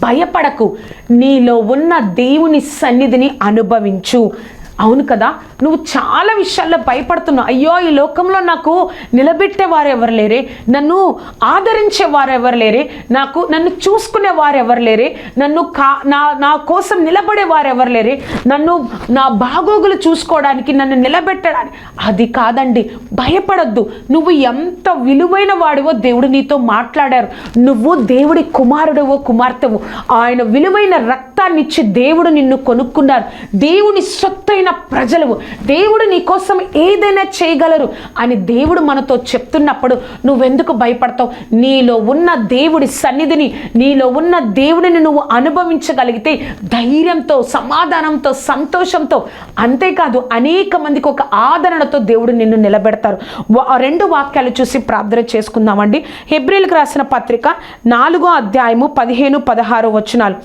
భయపడకు, నీలో ఉన్న దేవుని సన్నిధిని అనుభవించు. అవును కదా, నువ్వు చాలా విషయాల్లో భయపడుతున్నావు. అయ్యో, ఈ లోకంలో నాకు నిలబెట్టేవారు ఎవరు లేరే, నన్ను ఆదరించేవారు ఎవరు లేరే, నన్ను చూసుకునేవారు ఎవరు లేరే, నా కోసం నిలబడేవారు ఎవరు లేరే, నా బాగోగులు చూసుకోవడానికి, నన్ను నిలబెట్టడానికి. అది కాదండి, భయపడొద్దు. నువ్వు ఎంత విలువైన వాడివో దేవుడు నీతో మాట్లాడారు. నువ్వు దేవుడి కుమారుడవో కుమార్తెవు. ఆయన విలువైన రక్తాన్ని ఇచ్చి దేవుడు నిన్ను కొనుక్కున్నారు. దేవుని సొత్తైన ప్రజలు, దేవుడు నీ కోసం ఏదైనా చేయగలరు అని దేవుడు మనతో చెప్తున్నప్పుడు నువ్వెందుకు భయపడతావు? నీలో ఉన్న దేవుడి సన్నిధిని, నీలో ఉన్న దేవుడిని నువ్వు అనుభవించగలిగితే ధైర్యంతో, సమాధానంతో, సంతోషంతో, అంతేకాదు అనేక మందికి ఒక ఆదరణతో దేవుడు నిన్ను నిలబెడతారు. 2 వాక్యాలు చూసి ప్రార్థన చేసుకుందామండి. హెబ్రీయులకు రాసిన పత్రిక 4వ అధ్యాయము 15-16 వచనాలు.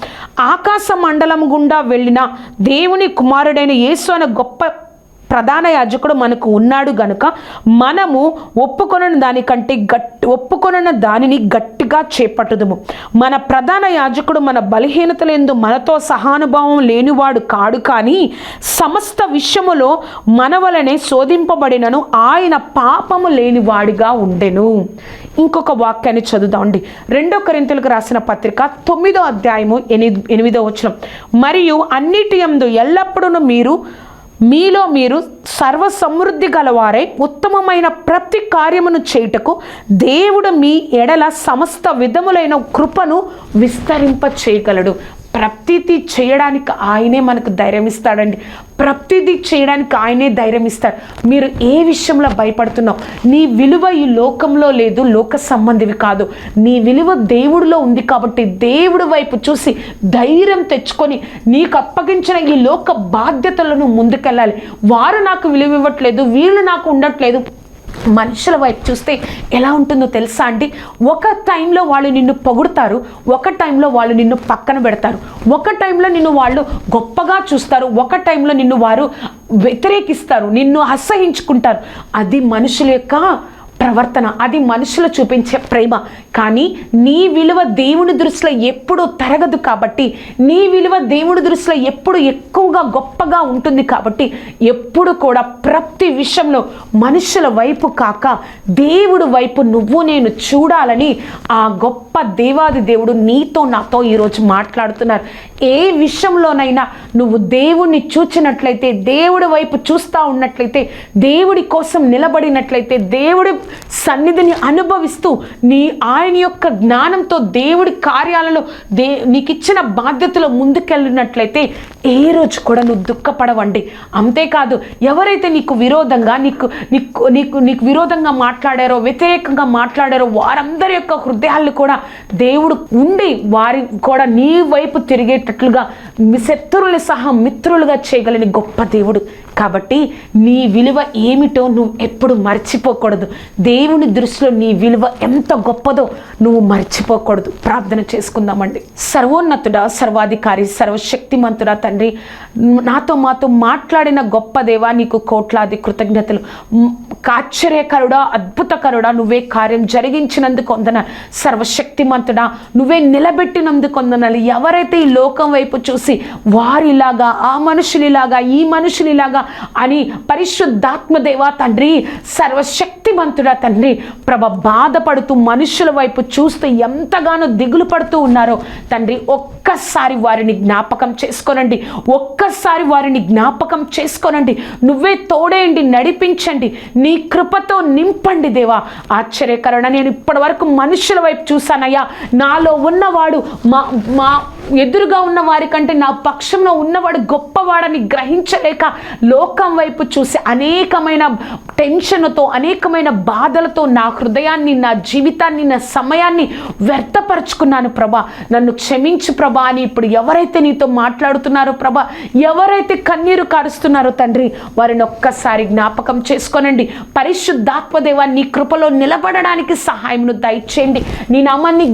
ఆకాశ మండలం గుండా వెళ్ళిన దేవుని కుమారుడైన యేసు అనే గొప్ప ప్రధాన యాజకుడు మనకు ఉన్నాడు గనుక మనము ఒప్పుకొనని దానిని గట్టిగా చేపట్టుదుము. మన ప్రధాన యాజకుడు మన బలహీనతలందు మనతో సహానుభావం లేనివాడు కాడు, కానీ సమస్త విషయములో మన వలనే శోధింపబడినను ఆయన పాపము లేనివాడిగా ఉండెను. ఇంకొక వాక్యాన్ని చదువుదామండి. 2 కొరింథీయులకు రాసిన పత్రిక 9వ అధ్యాయము 8వ వచనం. మరియు అన్నిటి యందు ఎల్లప్పుడూ మీలో మీరు సర్వ సమృద్ధి గలవారై ఉత్తమమైన ప్రతి కార్యమును చేయుటకు దేవుడు మీ ఎడల సమస్త విధములైన కృపను విస్తరింప చేయగలడు. ప్రతిదీ చేయడానికి ఆయనే మనకు ధైర్యం ఇస్తాడండి. ప్రతిదీ చేయడానికి ఆయనే ధైర్యం ఇస్తాడు. మీరు ఏ విషయంలో భయపడుతున్నావు? నీ విలువ ఈ లోకంలో లేదు, లోక సంబంధివి కాదు. నీ విలువ దేవుడిలో ఉంది. కాబట్టి దేవుడి వైపు చూసి ధైర్యం తెచ్చుకొని నీకు అప్పగించిన ఈ లోక బాధ్యతలను ముందుకెళ్ళాలి. వారు నాకు విలువ ఇవ్వట్లేదు, వీళ్ళు నాకు ఉండట్లేదు. మనుషుల వైపు చూస్తే ఎలా ఉంటుందో తెలుసా అండి? ఒక టైంలో వాళ్ళు నిన్ను పొగుడుతారు, ఒక టైంలో వాళ్ళు నిన్ను పక్కన పెడతారు, ఒక టైంలో నిన్ను వాళ్ళు గొప్పగా చూస్తారు, ఒక టైంలో నిన్ను వారు వ్యతిరేకిస్తారు, నిన్ను అసహించుకుంటారు. అది మనుషుల యొక్క ప్రవర్తన, అది మనుషులు చూపించే ప్రేమ. కానీ నీ విలువ దేవుని దృష్టిలో ఎప్పుడు తరగదు. కాబట్టి నీ విలువ దేవుని దృష్టిలో ఎప్పుడు ఎక్కువగా గొప్పగా ఉంటుంది. కాబట్టి ఎప్పుడు కూడా ప్రతి విషయంలో మనుషుల వైపు కాక దేవుడి వైపు నువ్వు నేను చూడాలని ఆ గొప్ప దేవాది దేవుడు నీతో నాతో ఈరోజు మాట్లాడుతున్నారు. ఏ విషయంలోనైనా నువ్వు దేవుణ్ణి చూచినట్లయితే, దేవుడి వైపు చూస్తూ ఉన్నట్లయితే, దేవుడి కోసం నిలబడినట్లయితే, దేవుడి సన్నిధిని అనుభవిస్తూ ఆయన యొక్క జ్ఞానంతో దేవుడి కార్యాలలో నీకు ఇచ్చిన బాధ్యతలో ముందుకెళ్ళినట్లయితే ఏ రోజు కూడా నువ్వు దుఃఖపడవండి. అంతేకాదు, ఎవరైతే నీకు విరోధంగా నీకు విరోధంగా మాట్లాడారో, వ్యతిరేకంగా మాట్లాడారో, వారందరి యొక్క హృదయాలను కూడా దేవుడు ఉండి వారి కూడా నీ వైపు తిరిగేటట్లుగా శత్రువులు సహా మిత్రులుగా చేయగలని గొప్ప దేవుడు. కాబట్టి నీ విలువ ఏమిటో నువ్వు ఎప్పుడు మర్చిపోకూడదు. దేవుని దృష్టిలో నీ విలువ ఎంత గొప్పదో నువ్వు మర్చిపోకూడదు. ప్రార్థన చేసుకుందామండి. సర్వోన్నతుడా, సర్వాధికారి, సర్వశక్తిమంతుడా తండ్రి, మాతో మాట్లాడిన గొప్ప దేవా నీకు కోట్లాది కృతజ్ఞతలు. ఆశ్చర్యకరుడా, అద్భుతకరుడా, నువ్వే కార్యం జరిగించినందుకు వందనాలు. సర్వశక్తిమంతుడా, నువ్వే నిలబెట్టినందుకు వందనాలు. ఎవరైతే ఈ లోకం వైపు చూసి వారిలాగా, ఆ మనుషులిలాగా, ఈ మనుషులిలాగా అని పరిశుద్ధాత్మ దేవా తండ్రి, సర్వశక్తిమంతుడా తండ్రి బాధపడుతూ మనుషుల వైపు చూస్తూ ఎంతగానో దిగులు పడుతూ ఉన్నారో తండ్రి, ఒక్కసారి వారిని జ్ఞాపకం చేసుకోనండి. ఒక్కసారి వారిని జ్ఞాపకం చేసుకోనండి. నువ్వే తోడేయండి, నడిపించండి, నీ కృపతో నింపండి దేవా. ఆశ్చర్యకరణ, నేను ఇప్పటి వరకు మనుషుల వైపు చూశానయ్యా. నాలో ఉన్నవాడు మా ఎదురుగా ఉన్న వారి కంటే నా పక్షంలో ఉన్నవాడు గొప్పవాడని గ్రహించలేక లోకం వైపు చూసి అనేకమైన టెన్షన్తో, అనేకమైన బాధలతో నా హృదయాన్ని, నా జీవితాన్ని, నా సమయాన్ని వ్యర్థపరుచుకున్నాను ప్రభా. నన్ను క్షమించు ప్రభా అని ఇప్పుడు ఎవరైతే నీతో మాట్లాడుతున్నారో ప్రభా, ఎవరైతే కన్నీరు కారుస్తున్నారో తండ్రి, వారిని ఒక్కసారి జ్ఞాపకం చేసుకోనండి. పరిశుద్ధాత్మదేవా, నీ కృపలో నిలబడడానికి సహాయమును దయచేయండి. నీ నామాన్ని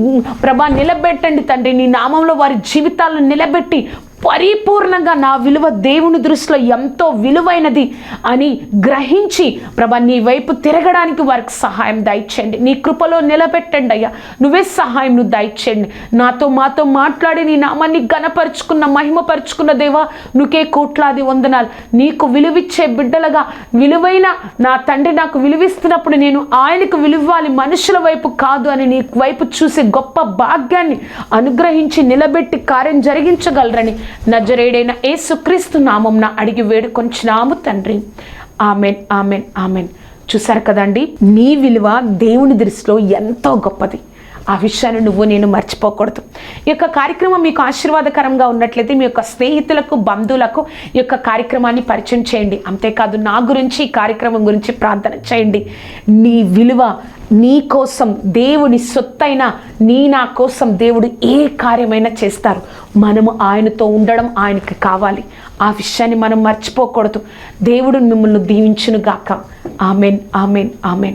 ప్రభా నిలబెట్టండి తండ్రి. నీ నామంలో వారి జీవితాలను నిలబెట్టి పరిపూర్ణంగా నా విలువ దేవుని దృష్టిలో ఎంతో విలువైనది అని గ్రహించి ప్రభా నీ వైపు తిరగడానికి వారికి సహాయం దయచేయండి. నీ కృపలో నిలబెట్టండి అయ్యా. నువ్వే సహాయం నువ్వు దయచేయండి. మాతో మాట్లాడి నీ నామాన్ని ఘనపరుచుకున్న మహిమపరుచుకున్న దేవా నువ్వుకే కోట్లాది వందనాలు. నీకు విలువిచ్చే బిడ్డలుగా విలువైన నా తండ్రి నాకు విలువిస్తున్నప్పుడు నేను ఆయనకు విలువ్వాలి, మనుషుల వైపు కాదు అని నీ వైపు చూసే గొప్ప భాగ్యాన్ని అనుగ్రహించి నిలబెట్టి కార్యం జరిగించగలరని నజరేయుడైన యేసుక్రీస్తు నామమున అడిగి వేడుకొంచున్నాము తండ్రి. Amen, amen, amen. చూసారు కదండి, నీ విలువ దేవుని దృష్టిలో ఎంతో గొప్పది. ఆ విషయాన్ని నువ్వు నేను మర్చిపోకూడదు. ఈ యొక్క కార్యక్రమం మీకు ఆశీర్వాదకరంగా ఉన్నట్లయితే మీ యొక్క స్నేహితులకు, బంధువులకు ఈ యొక్క కార్యక్రమాన్ని పరిచయం చేయండి. అంతేకాదు నా గురించి, ఈ కార్యక్రమం గురించి ప్రార్థన చేయండి. నీ విలువ నీ కోసం, దేవుని సొత్తైన నా కోసం దేవుడు ఏ కార్యమైనా చేస్తారు. మనము ఆయనతో ఉండడం ఆయనకి కావాలి. ఆ విషయాన్ని మనం మర్చిపోకూడదు. దేవుడు మిమ్మల్ని దీవించును గాక. Amen, amen, amen.